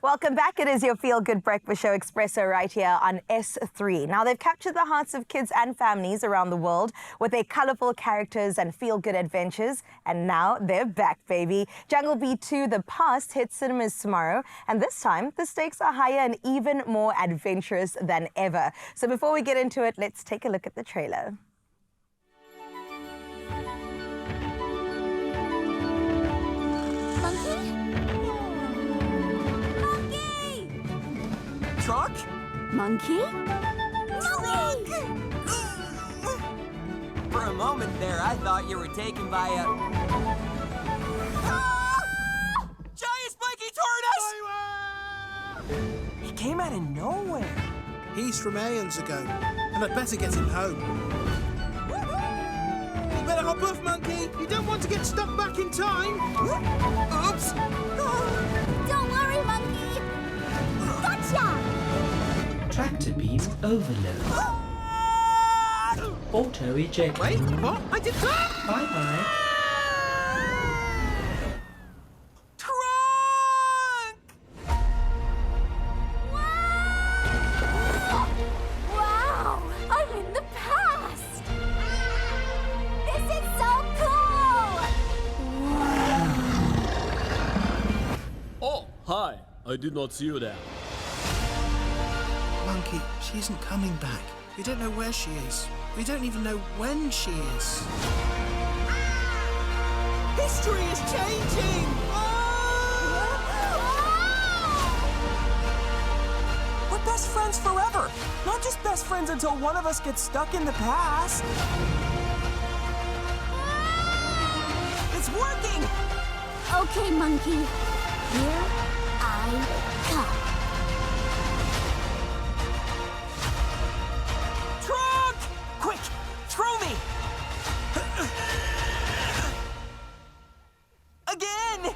Welcome back. It is your feel-good breakfast show, Expresso, right here on S3. Now, they've captured the hearts of kids and families around the world with their colorful characters and feel-good adventures. And now they're back, baby. Jungle Beat 2, The Past, hits cinemas tomorrow. And this time, the stakes are higher and even more adventurous than ever. So before we get into it, let's take a look at the trailer. Truck? Monkey? Monkey! For a moment there, I thought you were taken by a... Ah! Giant spiky tortoise! He came out of nowhere. He's from aeons ago, and I'd better get him home. You better hop off, Monkey. You don't want to get stuck back in time. Oops! Don't worry, Monkey. Gotcha! Tractor beam overload. Auto eject. Wait, what? I did that! Bye-bye. Trunk! Wow! I'm in the past! This is so cool! Oh, hi. I did not see you there. Monkey, she isn't coming back. We don't know where she is. We don't even know when she is. History is changing! We're best friends forever. Not just best friends until one of us gets stuck in the past. It's working! Okay, Monkey. Here I come. Trunk! Quick, throw me! Again!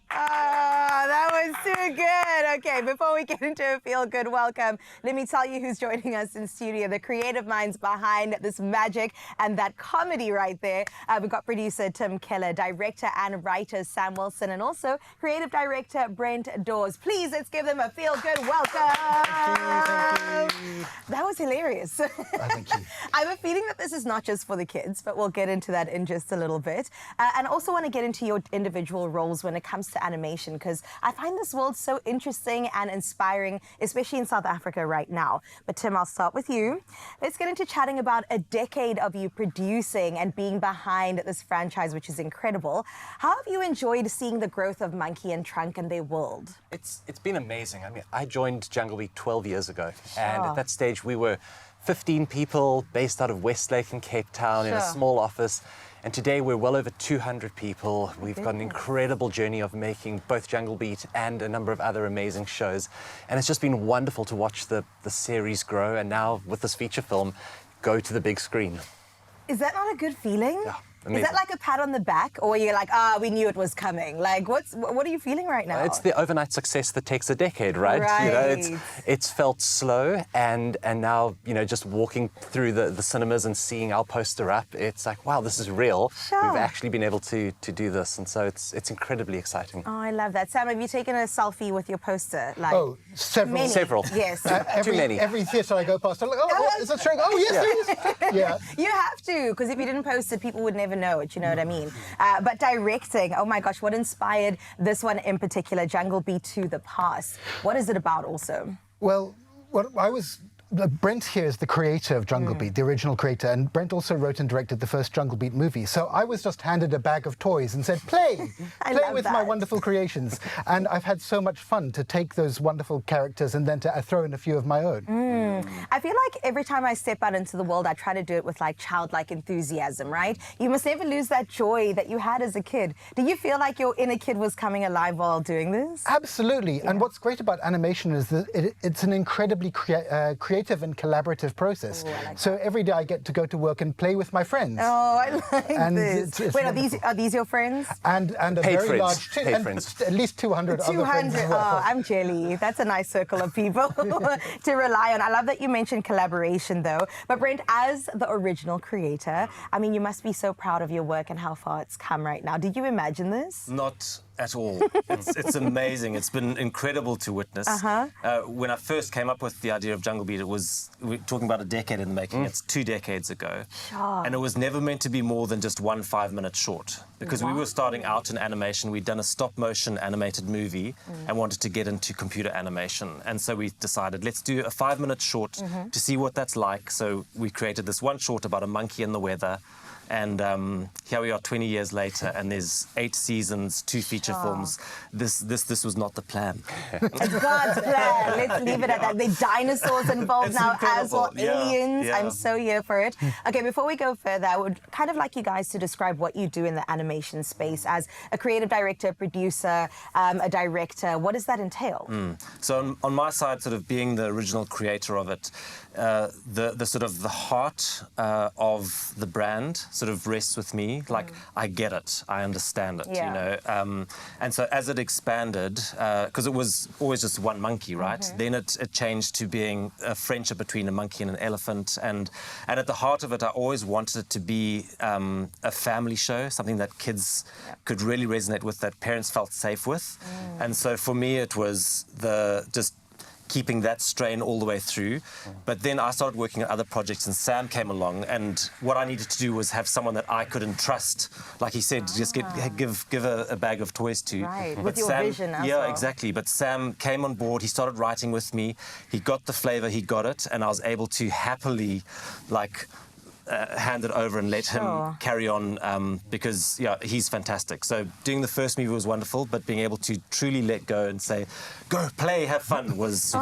That was too good. Okay, before we get into a feel-good welcome, let me tell you who's joining us in studio, the creative minds behind this magic and that comedy right there. We've got producer Tim Keller, director and writer Sam Wilson, and also creative director Brent Dawes. Please, let's give them a feel-good welcome. Thank you. That was hilarious. Thank you. I have a feeling that this is not just for the kids, but we'll get into that in just a little bit. And also want to get into your individual roles when it comes to animation, because I find this world so interesting and inspiring, especially in South Africa right now. But Tim, I'll start with you. Let's get into chatting about a decade of you producing and being behind this franchise, which is incredible. How have you enjoyed seeing the growth of Monkey and Trunk and their world? It's been amazing. I mean, I joined Jungle Beat 12 years ago, and at that stage we were 15 people based out of Westlake in Cape Town in a small office. And today we're well over 200 people. We've got an incredible journey of making both Jungle Beat and a number of other amazing shows. And it's just been wonderful to watch the series grow, and now with this feature film, go to the big screen. Is that not a good feeling? Yeah. Is Amazing. that like a pat on the back, or you're like, we knew it was coming? Like, what are you feeling right now? It's the overnight success that takes a decade, right? You know, it's felt slow, and now, you know, just walking through the cinemas and seeing our poster up, it's like, wow, this is real. Sure. We've actually been able to do this, and so it's incredibly exciting. Oh, I love that. Sam, have you taken a selfie with your poster? Like, Oh, several. many. Several. Yes. Too many. Every theatre I go past, I'm like, oh, is that showing? Oh, yes, it is. Yeah. You have to, because if you didn't post it, people would never know it, you know what I mean? But directing, oh my gosh, what inspired this one in particular, Jungle Beat 2, The Past? What is it about also? Well, Brent here is the creator of Jungle Beat, the original creator, and Brent also wrote and directed the first Jungle Beat movie. So I was just handed a bag of toys and said, play with my wonderful creations. And I've had so much fun to take those wonderful characters and then to throw in a few of my own. I feel like every time I step out into the world, I try to do it with like childlike enthusiasm, right? You must never lose that joy that you had as a kid. Do you feel like your inner kid was coming alive while doing this? Absolutely. Yeah. And what's great about animation is that it's an incredibly creative and collaborative process. Ooh, I like so every day I get to go to work and play with my friends. Oh, I like this. It's Wait, wonderful. are these your friends? And a Paid very friends. large Paid friends. at least 200 other friends as 200. well. Oh, I'm jelly. That's a nice circle of people to rely on. I love that you mentioned collaboration, though. But Brent, as the original creator, I mean, you must be so proud of your work and how far it's come right now. Did you imagine this? Not at all. It's amazing. It's been incredible to witness. When I first came up with the idea of Jungle Beat, we're talking about a decade in the making. It's 2 decades ago. Sure. And it was never meant to be more than just one 5-minute short. Because we were starting out in animation. We'd done a stop-motion animated movie and wanted to get into computer animation. And so we decided, let's do a 5-minute short to see what that's like. So we created this one short about a monkey in the weather. And here we are 20 years later, and there's 8 seasons, 2 feature films. This was not the plan. It's God's plan. Let's leave it at that. The dinosaurs involved It's now incredible. as well, aliens. Yeah. I'm so here for it. Okay, before we go further, I would kind of like you guys to describe what you do in the animation space as a creative director, producer, a director. What does that entail? So on my side, sort of being the original creator of it, the sort of the heart of the brand sort of rests with me. Like, I get it, I understand it, you know. And so as it expanded, because it was always just one monkey, right? Then it changed to being a friendship between a monkey and an elephant. And at the heart of it, I always wanted it to be a family show, something that kids could really resonate with, that parents felt safe with. And so for me, it was just keeping that strain all the way through. But then I started working on other projects, and Sam came along, and what I needed to do was have someone that I could entrust, like he said, just give a bag of toys to. Right, But with your Sam, vision as yeah, well. exactly. But Sam came on board, he started writing with me, he got the flavor, he got it, and I was able to happily, like, hand it over and let him carry on because he's fantastic. So doing the first movie was wonderful, but being able to truly let go and say, go, play, have fun was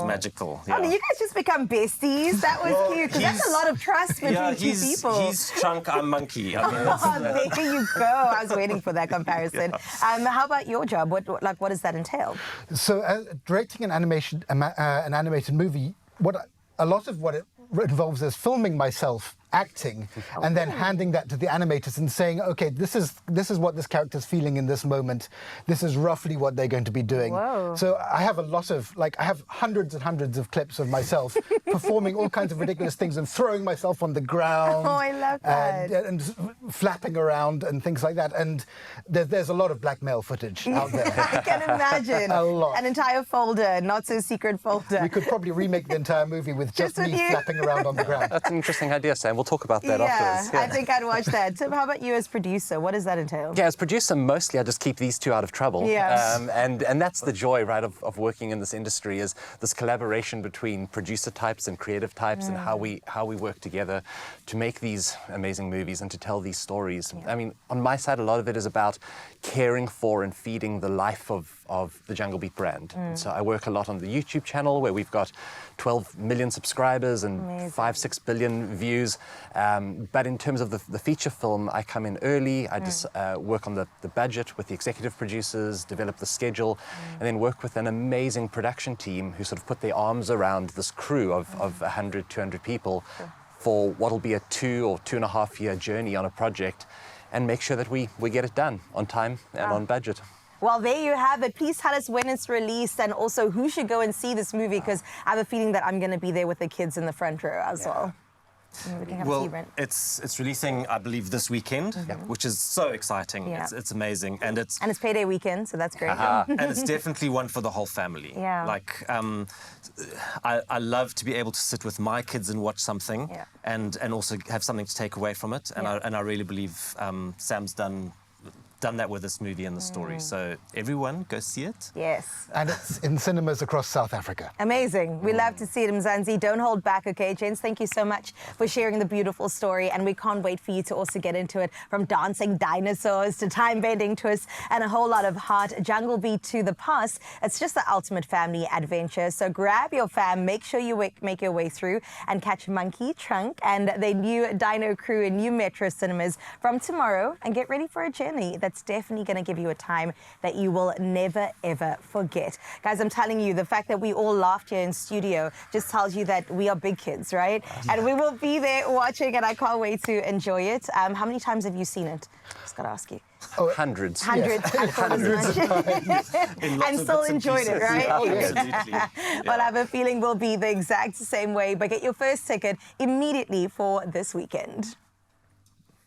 magical. Oh, did you guys just become besties? That was cute, because that's a lot of trust between 2 people. He's chunk, I'm monkey. I mean, there you go. I was waiting for that comparison. How about your job? What does that entail? So directing an animated movie, a lot of what it involves is filming myself acting and then handing that to the animators and saying, okay, this is what this character's feeling in this moment. This is roughly what they're going to be doing. Whoa. So I have I have hundreds and hundreds of clips of myself performing all kinds of ridiculous things and throwing myself on the ground. Oh, I love that. And flapping around and things like that. And there's a lot of blackmail footage out there. I can imagine. A lot. An entire folder, not so secret folder. We could probably remake the entire movie with just me flapping around on the ground. That's an interesting idea, Sam. We'll talk about that afterwards. I think I'd watch that. Tim, how about you as producer? What does that entail? Yeah, as producer, mostly I just keep these 2 out of trouble. And that's the joy, right, of working in this industry, is this collaboration between producer types and creative types and how we work together to make these amazing movies and to tell these stories. I mean, on my side, a lot of it is about caring for and feeding the life of the Jungle Beat brand. So I work a lot on the YouTube channel, where we've got 12 million subscribers and 5-6 billion views. But in terms of the feature film, I come in early. I just work on the budget with the executive producers, develop the schedule, and then work with an amazing production team who sort of put their arms around this crew of 100, 200 people for what will be a 2 or 2.5 year journey on a project, and make sure that we get it done on time and on budget. Well, there you have it. Please tell us when it's released and also who should go and see this movie, because I have a feeling that I'm going to be there with the kids in the front row as well. We can have a tea, Brent. It's releasing, I believe, this weekend, which is so exciting. It's amazing, and it's payday weekend, so that's great. and it's definitely one for the whole family. Like, I love to be able to sit with my kids and watch something, and also have something to take away from it. And I really believe Sam's done that with this movie and the story. So everyone, go see it. Yes. And it's in cinemas across South Africa. Amazing. We love to see it, Mzansi. Don't hold back, okay? James, thank you so much for sharing the beautiful story, and we can't wait for you to also get into it, from dancing dinosaurs to time-bending twists and a whole lot of heart. Jungle Beat to the past. It's just the ultimate family adventure. So grab your fam, make sure you make your way through and catch Monkey, Trunk, and the new Dino Crew in new Metro cinemas from tomorrow, and get ready for a journey that's definitely going to give you a time that you will never, ever forget. Guys, I'm telling you, the fact that we all laughed here in studio just tells you that we are big kids, right? And we will be there watching, and I can't wait to enjoy it. How many times have you seen it? Just got to ask you. Oh, hundreds. Hundreds. I thought as much. And still enjoyed it, right? Oh, absolutely. Well, I have a feeling we'll be the exact same way, but get your first ticket immediately for this weekend.